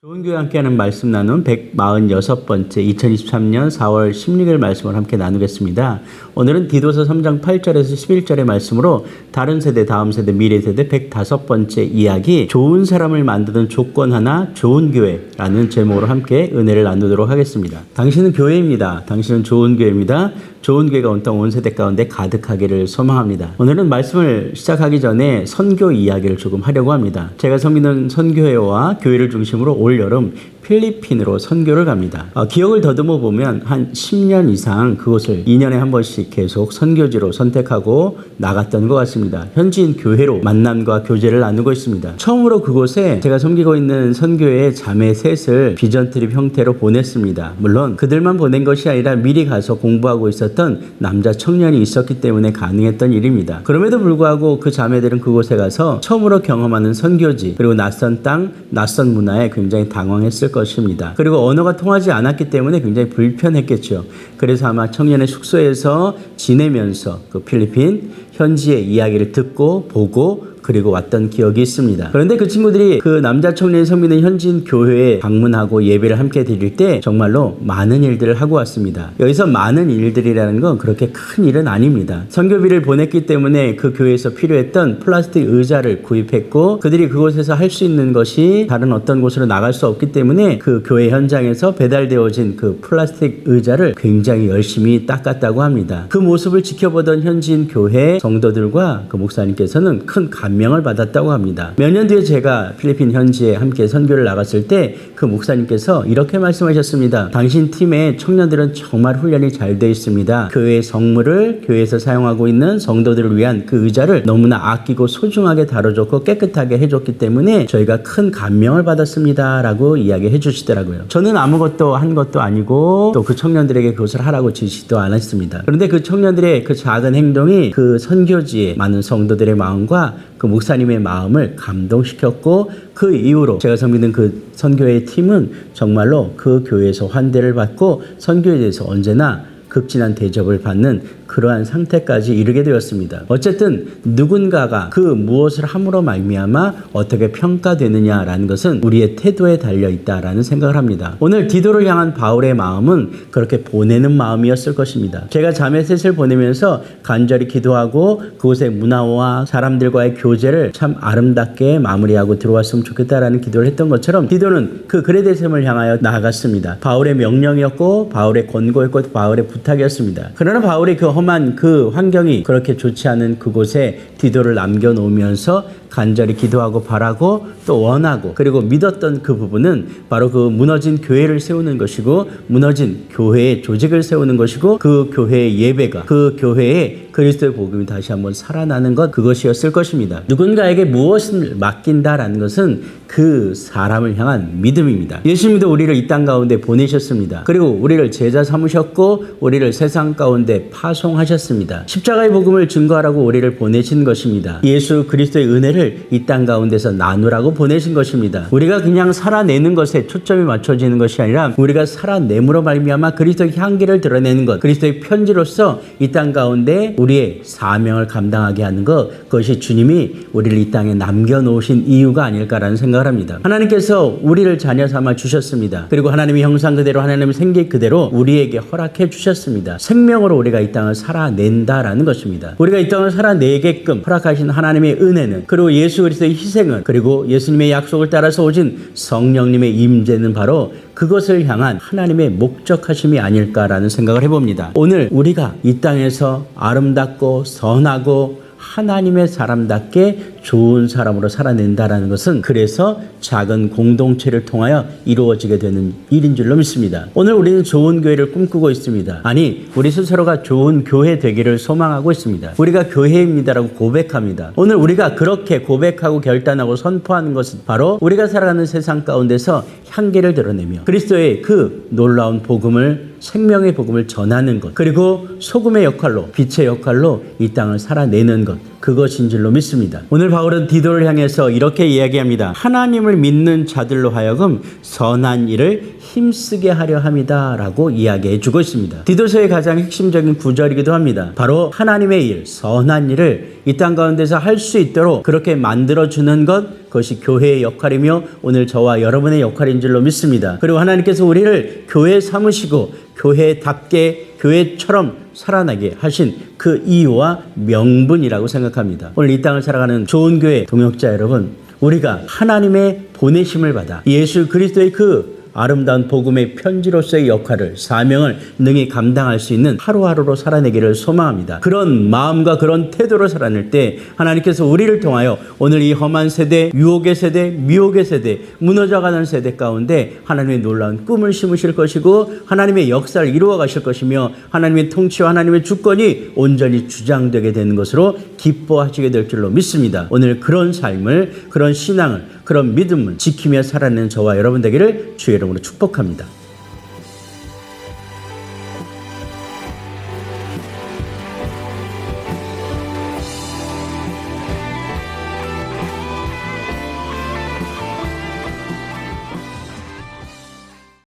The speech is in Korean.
좋은 교회 함께하는 말씀 나눔 146번째 2023년 4월 16일 말씀을 함께 나누겠습니다. 오늘은 디도서 3장 8절에서 11절의 말씀으로 다른 세대, 다음 세대, 미래 세대 105번째 이야기 좋은 사람을 만드는 조건 하나 좋은 교회라는 제목으로 함께 은혜를 나누도록 하겠습니다. 당신은 교회입니다. 당신은 좋은 교회입니다. 좋은 교회가 온땅 온 세대 가운데 가득하기를 소망합니다. 오늘은 말씀을 시작하기 전에 선교 이야기를 조금 하려고 합니다. 제가 섬기는 선교회와 교회를 중심으로 올 여름 필리핀으로 선교를 갑니다. 기억을 더듬어 보면 한 10년 이상 그곳을 2년에 한 번씩 계속 선교지로 선택하고 나갔던 것 같습니다. 현지인 교회로 만남과 교제를 나누고 있습니다. 처음으로 그곳에 제가 섬기고 있는 선교회의 자매 셋을 비전 트립 형태로 보냈습니다. 물론 그들만 보낸 것이 아니라 미리 가서 공부하고 있었던 남자 청년이 있었기 때문에 가능했던 일입니다. 그럼에도 불구하고 그 자매들은 그곳에 가서 처음으로 경험하는 선교지 그리고 낯선 땅, 낯선 문화에 굉장히 당황했을 것입니다. 그리고 언어가 통하지 않았기 때문에 굉장히 불편했겠죠. 그래서 아마 청년의 숙소에서 지내면서 그 필리핀 현지의 이야기를 듣고 보고 그리고 왔던 기억이 있습니다. 그런데 그 친구들이 그 남자 청년이 섬기는 현지인 교회에 방문하고 예배를 함께 드릴 때 정말로 많은 일들을 하고 왔습니다. 여기서 많은 일들이라는 건 그렇게 큰 일은 아닙니다. 선교비를 보냈기 때문에 그 교회에서 필요했던 플라스틱 의자를 구입했고 그들이 그곳에서 할 수 있는 것이 다른 어떤 곳으로 나갈 수 없기 때문에 그 교회 현장에서 배달되어진 그 플라스틱 의자를 굉장히 열심히 닦았다고 합니다. 그 모습을 지켜보던 현지인 교회 성도들과 그 목사님께서는 큰 감명을 받았다고 합니다. 몇 년 뒤에 제가 필리핀 현지에 함께 선교를 나갔을 때 그 목사님께서 이렇게 말씀하셨습니다. 당신 팀의 청년들은 정말 훈련이 잘 되어 있습니다. 교회의 성물을 교회에서 사용하고 있는 성도들을 위한 그 의자를 너무나 아끼고 소중하게 다뤄줬고 깨끗하게 해줬기 때문에 저희가 큰 감명을 받았습니다 라고 이야기해 주시더라고요. 저는 아무것도 한 것도 아니고 또 그 청년들에게 그것을 하라고 지시도 안 했습니다. 그런데 그 청년들의 그 작은 행동이 그 선교지에 많은 성도들의 마음과 그 목사님의 마음을 감동시켰고 그 이후로 제가 섬기는 그 선교회 팀은 정말로 그 교회에서 환대를 받고 선교에 대해서 언제나 극진한 대접을 받는 그러한 상태까지 이르게 되었습니다. 어쨌든 누군가가 그 무엇을 함으로 말미암아 어떻게 평가되느냐라는 것은 우리의 태도에 달려 있다라는 생각을 합니다. 오늘 디도를 향한 바울의 마음은 그렇게 보내는 마음이었을 것입니다. 제가 자매 셋을 보내면서 간절히 기도하고 그곳의 문화와 사람들과의 교제를 참 아름답게 마무리하고 들어왔으면 좋겠다라는 기도를 했던 것처럼 디도는 그 그레데셈을 향하여 나아갔습니다. 바울의 명령이었고 바울의 권고였고 바울의 부탁이었습니다. 그러나 바울이 그 험한 그 환경이 그렇게 좋지 않은 그곳에 디도를 남겨놓으면서 간절히 기도하고 바라고 또 원하고 그리고 믿었던 그 부분은 바로 그 무너진 교회를 세우는 것이고 무너진 교회의 조직을 세우는 것이고 그 교회의 예배가 그 교회의 그리스도의 복음이 다시 한번 살아나는 것 그것이었을 것입니다. 누군가에게 무엇을 맡긴다라는 것은 그 사람을 향한 믿음입니다. 예수님도 우리를 이 땅 가운데 보내셨습니다. 그리고 우리를 제자 삼으셨고 우리를 세상 가운데 파송하셨습니다. 십자가의 복음을 증거하라고 우리를 보내신 것입니다. 예수 그리스도의 은혜를 이 땅 가운데서 나누라고 보내신 것입니다. 우리가 그냥 살아내는 것에 초점이 맞춰지는 것이 아니라 우리가 살아내므로 말미암아 그리스도의 향기를 드러내는 것 그리스도의 편지로서 이 땅 가운데 우리의 사명을 감당하게 하는 것 그것이 주님이 우리를 이 땅에 남겨놓으신 이유가 아닐까라는 생각을 합니다. 하나님께서 우리를 자녀 삼아 주셨습니다. 그리고 하나님의 형상 그대로 하나님의 생기 그대로 우리에게 허락해 주셨습니다. 생명으로 우리가 이 땅을 살아낸다라는 것입니다. 우리가 이 땅을 살아내게끔 허락하신 하나님의 은혜는 그리고 예수 그리스도의 희생은 그리고 예수님의 약속을 따라서 오신 성령님의 임재는 바로 그것을 향한 하나님의 목적하심이 아닐까라는 생각을 해봅니다. 오늘 우리가 이 땅에서 아름답고 선하고 하나님의 사람답게 좋은 사람으로 살아낸다라는 것은 그래서 작은 공동체를 통하여 이루어지게 되는 일인 줄로 믿습니다. 오늘 우리는 좋은 교회를 꿈꾸고 있습니다. 아니 우리 스스로가 좋은 교회 되기를 소망하고 있습니다. 우리가 교회입니다라고 고백합니다. 오늘 우리가 그렇게 고백하고 결단하고 선포하는 것은 바로 우리가 살아가는 세상 가운데서 향기를 드러내며 그리스도의 그 놀라운 복음을 생명의 복음을 전하는 것 그리고 소금의 역할로 빛의 역할로 이 땅을 살아내는 것 그것인 줄로 믿습니다. 오늘 바울은 디도를 향해서 이렇게 이야기합니다. 하나님을 믿는 자들로 하여금 선한 일을 힘쓰게 하려 함이다 라고 이야기해 주고 있습니다. 디도서의 가장 핵심적인 구절이기도 합니다. 바로 하나님의 일, 선한 일을 이 땅 가운데서 할 수 있도록 그렇게 만들어주는 것 그것이 교회의 역할이며 오늘 저와 여러분의 역할인 줄로 믿습니다. 그리고 하나님께서 우리를 교회 삼으시고 교회답게 교회처럼 살아나게 하신 그 이유와 명분이라고 생각합니다. 오늘 이 땅을 살아가는 좋은 교회 동역자 여러분, 우리가 하나님의 보내심을 받아 예수 그리스도의 그 아름다운 복음의 편지로서의 역할을, 사명을 능히 감당할 수 있는 하루하루로 살아내기를 소망합니다. 그런 마음과 그런 태도로 살아낼 때 하나님께서 우리를 통하여 오늘 이 험한 세대, 유혹의 세대, 미혹의 세대, 무너져가는 세대 가운데 하나님의 놀라운 꿈을 심으실 것이고 하나님의 역사를 이루어 가실 것이며 하나님의 통치와 하나님의 주권이 온전히 주장되게 되는 것으로 기뻐하시게 될 줄로 믿습니다. 오늘 그런 삶을, 그런 신앙을, 그런 믿음을 지키며 살아내는 저와 여러분 되기를 주의 이름으로 축복합니다.